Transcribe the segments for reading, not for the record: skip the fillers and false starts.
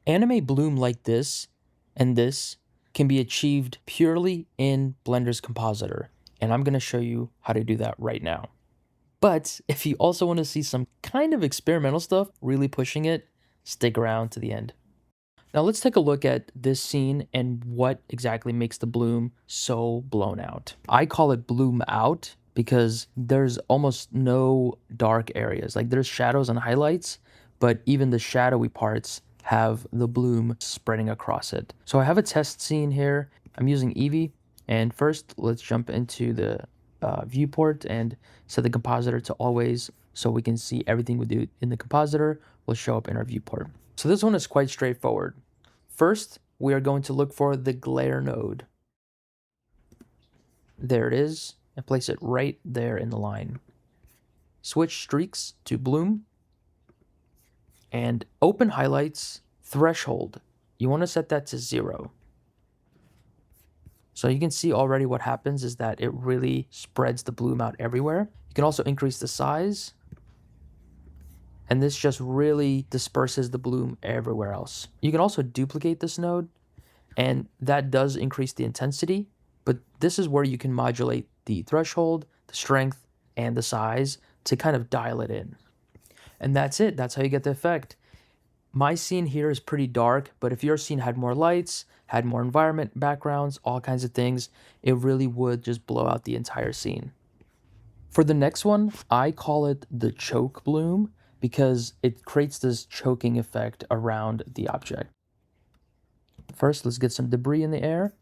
Anime bloom like this and this can be achieved purely in Blender's compositor, and I'm going to show you how to do that right now. But if you also want to see some kind of experimental stuff, really pushing it, stick around to the end. Now let's take a look at this scene and what exactly makes the bloom so blown out. I call it bloom out because there's almost no dark areas. Like there's shadows and highlights, but even the shadowy parts have the bloom spreading across it. So I have a test scene here. I'm using Eevee, and first let's jump into the viewport and set the compositor to always so we can see everything we do in the compositor will show up in our viewport. So this one is quite straightforward. First, we are going to look for the glare node. There it is, and place it right there in the line. Switch streaks to bloom, and open highlights threshold. You want to set that to 0. So you can see already what happens is that it really spreads the bloom out everywhere. You can also increase the size, and this just really disperses the bloom everywhere else. You can also duplicate this node, and that does increase the intensity, but this is where you can modulate the threshold, the strength, and the size to kind of dial it in. And that's it. That's how you get the effect. My scene here is pretty dark, but if your scene had more lights, had more environment backgrounds, all kinds of things, it really would just blow out the entire scene. For the next one, I call it the choke bloom because it creates this choking effect around the object. First, let's get some debris in the air.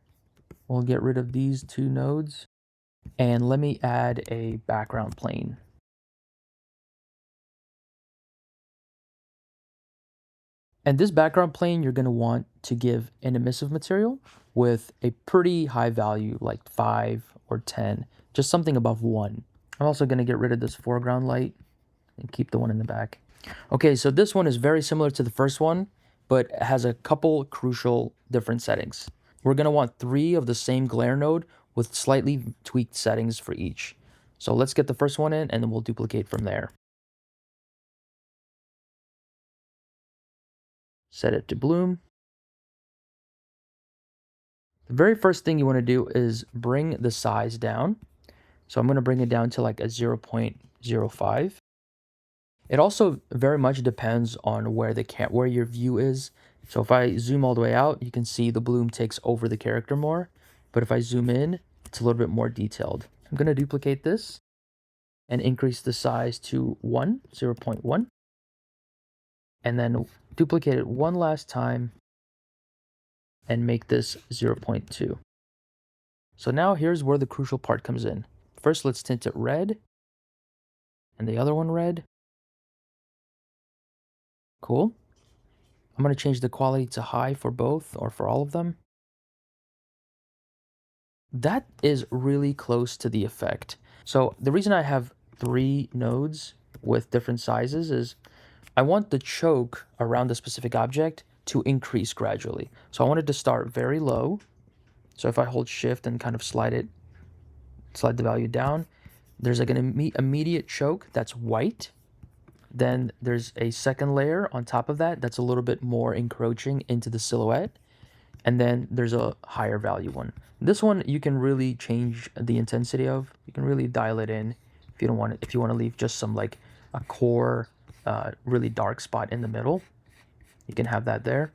We'll get rid of these 2 nodes. And let me add a background plane. And this background plane, you're going to want to give an emissive material with a pretty high value, like 5 or 10, just something above 1. I'm also going to get rid of this foreground light and keep the one in the back. Okay, so this one is very similar to the first one, but has a couple crucial different settings. We're going to want 3 of the same glare node with slightly tweaked settings for each. So let's get the first one in, and then we'll duplicate from there. Set it to bloom. The very first thing you want to do is bring the size down. So I'm going to bring it down to like a 0.05. It also very much depends on where your view is. So if I zoom all the way out, you can see the bloom takes over the character more. But if I zoom in, it's a little bit more detailed. I'm going to duplicate this and increase the size to 0.1. And then duplicate it one last time and make this 0.2. So now here's where the crucial part comes in. First, let's tint it red, and the other one red. Cool. I'm going to change the quality to high for both, or for all of them. That is really close to the effect. So the reason I have 3 nodes with different sizes is I want the choke around the specific object to increase gradually. So I want it to start very low. So if I hold shift and kind of slide the value down, there's like an immediate choke that's white. Then there's a second layer on top of that that's a little bit more encroaching into the silhouette. And then there's a higher value one. This one you can really change the intensity of. You can really dial it in if you don't want it. If you want to leave just some like a core, really dark spot in the middle, you can have that there.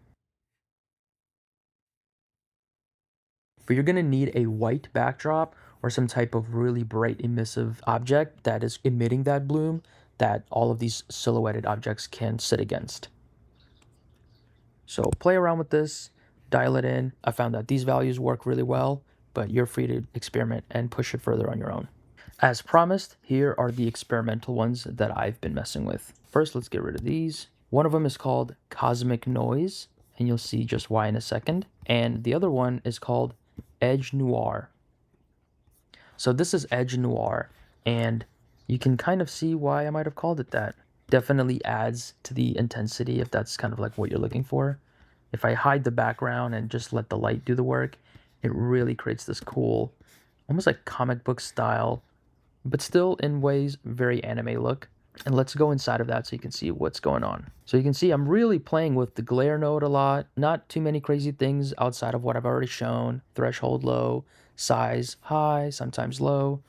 But you're going to need a white backdrop or some type of really bright emissive object that is emitting that bloom that all of these silhouetted objects can sit against. So play around with this, dial it in. I found that these values work really well, but you're free to experiment and push it further on your own. As promised, here are the experimental ones that I've been messing with. First, let's get rid of these. One of them is called Cosmic Noise, and you'll see just why in a second. And the other one is called Edge Noir. So this is Edge Noir, and you can kind of see why I might have called it that. Definitely adds to the intensity if that's kind of like what you're looking for. If I hide the background and just let the light do the work, it really creates this cool, almost like comic book style, but still in ways very anime look. And let's go inside of that so you can see what's going on. So you can see I'm really playing with the glare node a lot. Not too many crazy things outside of what I've already shown. Threshold low, size high, sometimes low.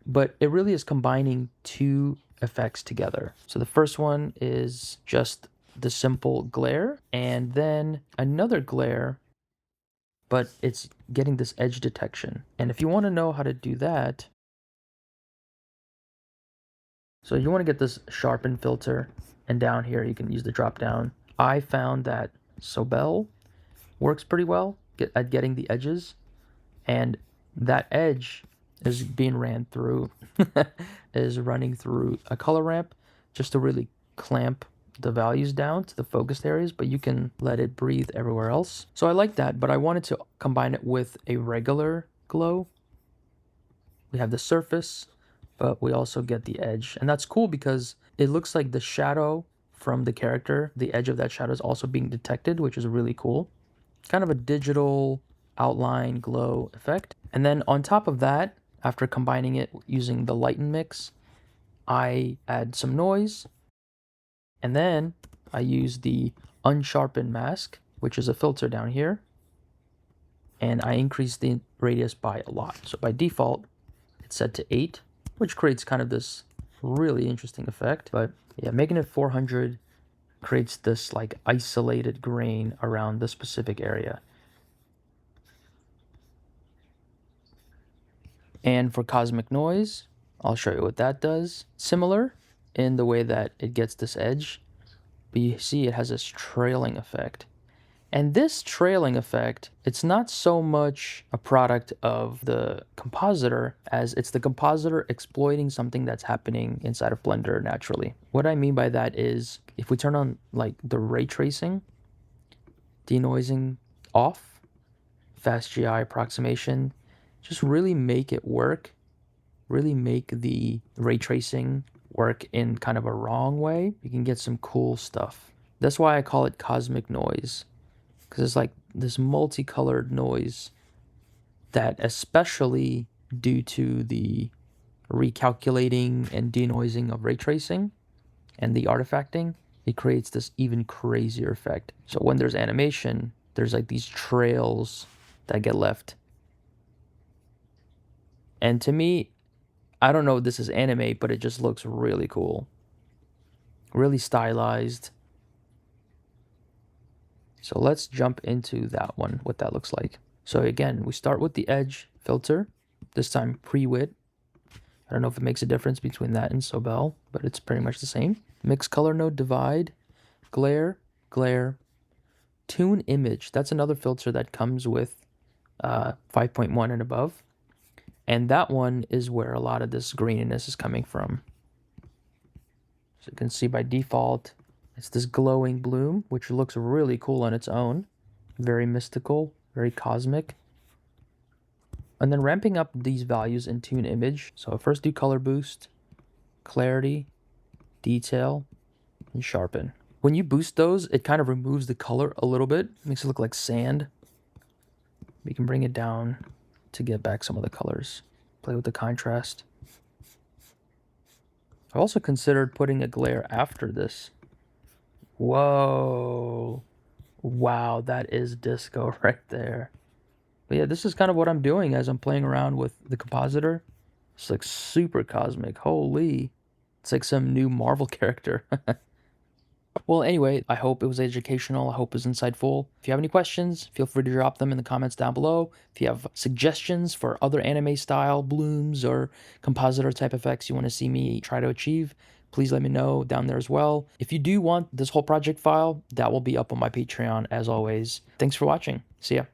But it really is combining two effects together. So the first one is just the simple glare, and then another glare, but it's getting this edge detection. And if you want to know how to do that, so you want to get this sharpen filter, and down here you can use the drop down. I found that Sobel works pretty well at getting the edges, and that edge is being ran through, is running through a color ramp just to really clamp the values down to the focused areas, but you can let it breathe everywhere else. So I like that, but I wanted to combine it with a regular glow. We have the surface, but we also get the edge. And that's cool because it looks like the shadow from the character, the edge of that shadow is also being detected, which is really cool. Kind of a digital outline glow effect. And then on top of that, after combining it using the lighten mix, I add some noise. And then I use the unsharpened mask, which is a filter down here. And I increase the radius by a lot. So by default, it's set to 8, which creates kind of this really interesting effect. But yeah, making it 400 creates this like isolated grain around the specific area. And for cosmic noise, I'll show you what that does. Similar in the way that it gets this edge, but you see it has this trailing effect. And this trailing effect, it's not so much a product of the compositor as it's the compositor exploiting something that's happening inside of Blender naturally. What I mean by that is if we turn on like the ray tracing, denoising off, fast GI approximation, just really make it work, really make the ray tracing work in kind of a wrong way, you can get some cool stuff. That's why I call it cosmic noise. Because it's like this multicolored noise that, especially due to the recalculating and denoising of ray tracing and the artifacting, it creates this even crazier effect. So when there's animation, there's like these trails that get left. And to me, I don't know if this is anime, but it just looks really cool. Really stylized. So let's jump into that one, what that looks like. So again, we start with the edge filter, this time pre-wit. I don't know if it makes a difference between that and Sobel, but it's pretty much the same. Mix color node divide, glare, glare, tune image. That's another filter that comes with 5.1 and above. And that one is where a lot of this graininess is coming from. So you can see by default, it's this glowing bloom, which looks really cool on its own. Very mystical, very cosmic. And then ramping up these values in tune image. So first do color boost, clarity, detail, and sharpen. When you boost those, it kind of removes the color a little bit. Makes it look like sand. We can bring it down to get back some of the colors. Play with the contrast. I also considered putting a glare after this. Whoa. Wow, that is disco right there. But yeah, this is kind of what I'm doing as I'm playing around with the compositor. It's like super cosmic. Holy. It's like some new Marvel character. Well, anyway, I hope it was educational. I hope it was insightful. If you have any questions, feel free to drop them in the comments down below. If you have suggestions for other anime style blooms or compositor type effects you want to see me try to achieve, please let me know down there as well. If you do want this whole project file, that will be up on my Patreon as always. Thanks for watching. See ya.